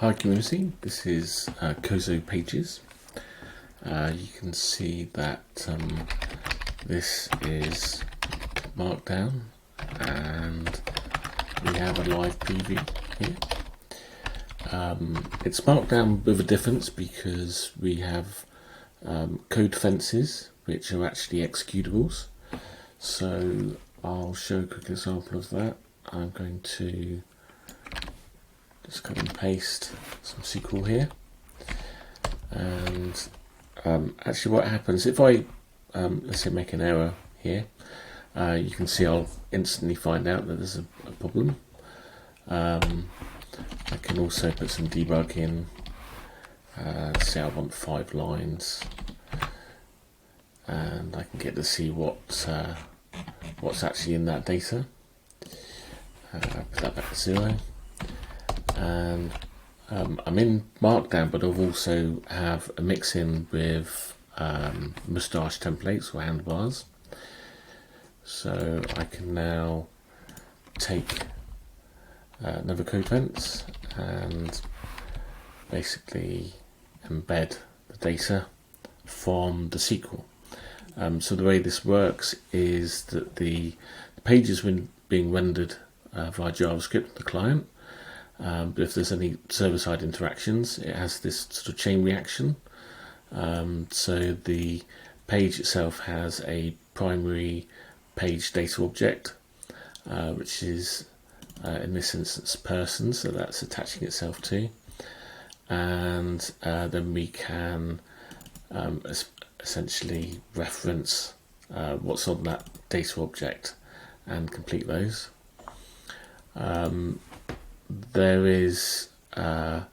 Hi community, this is Kozo Pages. You can see that this is Markdown and we have a live preview here. It's Markdown with a difference because we have code fences which are actually executables. So I'll show a quick example of that. I'm going to just cut and paste some SQL here, and actually what happens if I let's say make an error here, you can see I'll instantly find out that there's a problem. I can also put some debug in, say I want 5 lines, and I can get to see what's actually in that data. Put that back to 0. And I'm in Markdown, but I've also have a mix in with moustache templates or handlebars. So I can now take another code fence and basically embed the data from the SQL. So the way this works is that the page is being rendered via JavaScript, the client. But if there's any server-side interactions, it has this sort of chain reaction. So the page itself has a primary page data object, which is in this instance person, so that's attaching itself to. And then we can essentially reference what's on that data object and complete those. There is a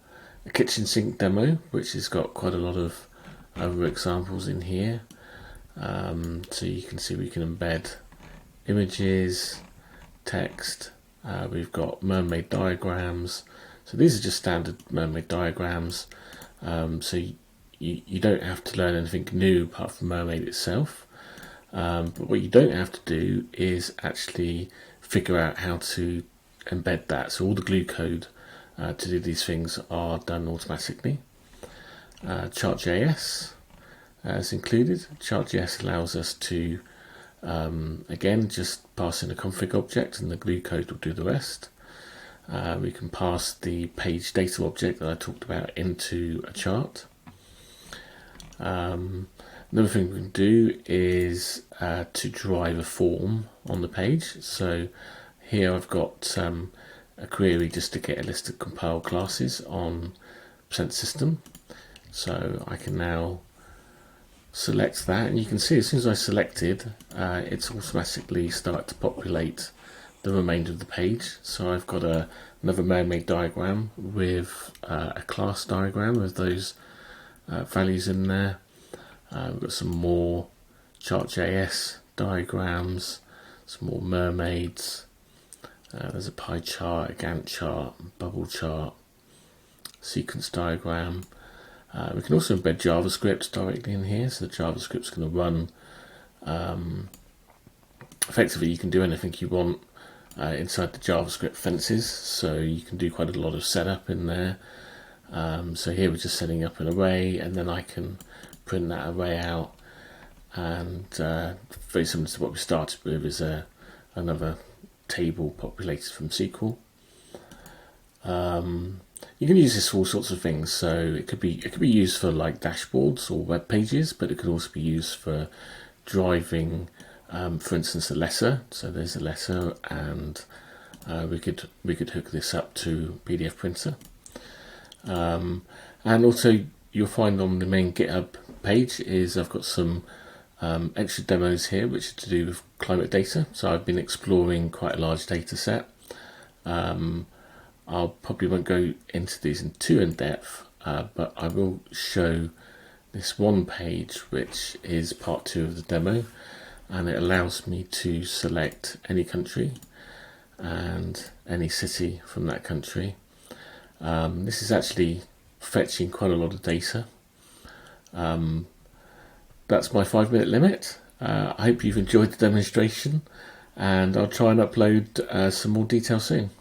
kitchen sink demo which has got quite a lot of other examples in here. So you can see we can embed images, text, we've got mermaid diagrams. So these are just standard mermaid diagrams. So you don't have to learn anything new apart from mermaid itself. But what you don't have to do is actually figure out how to embed that. So all the glue code to do these things are done automatically. Chart.js is included. Chart.js allows us to again just pass in a config object and the glue code will do the rest. We can pass the page data object that I talked about into a chart. Another thing we can do is to drive a form on the page. So here I've got a query just to get a list of compiled classes on %system. So I can now select that, and you can see as soon as I selected, it's automatically started to populate the remainder of the page. So I've got another mermaid diagram with a class diagram with those values in there. We've got some more chart.js diagrams, some more mermaids. There's a pie chart, a Gantt chart, bubble chart, sequence diagram. We can also embed JavaScript directly in here, so the JavaScript's going to run. Effectively, you can do anything you want inside the JavaScript fences, so you can do quite a lot of setup in there. So here we're just setting up an array, and then I can print that array out, and very similar to what we started with is another table populated from SQL. You can use this for all sorts of things. So it could be used for like dashboards or web pages, but it could also be used for driving, for instance, a letter. So there's a letter, and we could hook this up to PDF printer. And also you'll find on the main GitHub page is I've got some extra demos here which are to do with climate data. So I've been exploring quite a large data set. I probably won't go into these too in depth, but I will show this one page which is part 2 of the demo, and it allows me to select any country and any city from that country. This is actually fetching quite a lot of data. That's my 5-minute limit. I hope you've enjoyed the demonstration, and I'll try and upload some more detail soon.